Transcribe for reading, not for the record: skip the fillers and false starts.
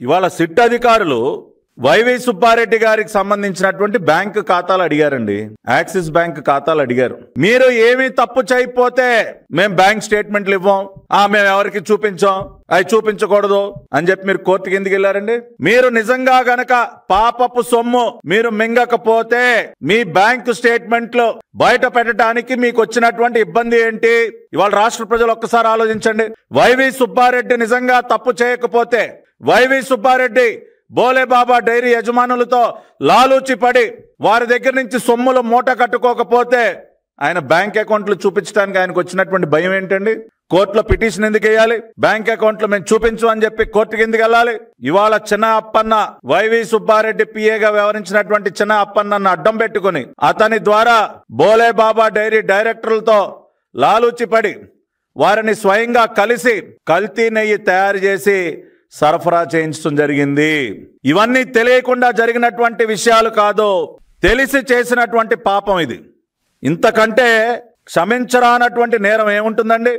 ఇవాళ సిట్ అధికారులు వైవి సుబ్బారెడ్డి గారికి సంబంధించినటువంటి బ్యాంకు ఖాతాలు అడిగారండి. యాక్సిస్ బ్యాంక్ ఖాతాలు అడిగారు. మీరు ఏమీ తప్పు చేయకపోతే మేము బ్యాంక్ స్టేట్మెంట్లు ఇవ్వం, మేము ఎవరికి చూపించాం, అవి చూపించకూడదు అని చెప్పి మీరు కోర్టుకి ఎందుకు వెళ్ళారండి? మీరు నిజంగా గనక పాపపు సొమ్ము మీరు మింగకపోతే మీ బ్యాంకు స్టేట్మెంట్లు బయట పెట్టడానికి మీకు వచ్చినటువంటి ఇబ్బంది ఏంటి? ఇవాళ రాష్ట్ర ప్రజలు ఒక్కసారి ఆలోచించండి. వైవి సుబ్బారెడ్డి నిజంగా తప్పు చేయకపోతే, వైవి సుబ్బారెడ్డి బోలేబాబా డైరీ యజమానులతో లాలూచి పడి వారి దగ్గర నుంచి సొమ్ములు మూట కట్టుకోకపోతే ఆయన బ్యాంక్ అకౌంట్లు చూపించడానికి ఆయనకు వచ్చినటువంటి భయం ఏంటండి? కోర్టులో పిటిషన్ ఎందుకు వేయాలి? బ్యాంక్ అకౌంట్లు మేము చూపించు అని చెప్పి కోర్టుకి ఎందుకు వెళ్ళాలి? ఇవాళ చిన్న అప్పన్న, వైవి సుబ్బారెడ్డి పిఏగా వ్యవహరించినటువంటి చిన్న అప్పన్నను అడ్డం పెట్టుకుని అతని ద్వారా బోలేబాబా డైరీ డైరెక్టర్లతో లాలూచి పడి వారిని స్వయంగా కలిసి కల్తీ నెయ్యి తయారు చేసి సరఫరా చేయించడం జరిగింది. ఇవన్నీ తెలియకుండా జరిగినటువంటి విషయాలు కాదు, తెలిసి చేసినటువంటి పాపం ఇది. ఇంతకంటే క్షమించరానటువంటి నేరం ఏముంటుందండి?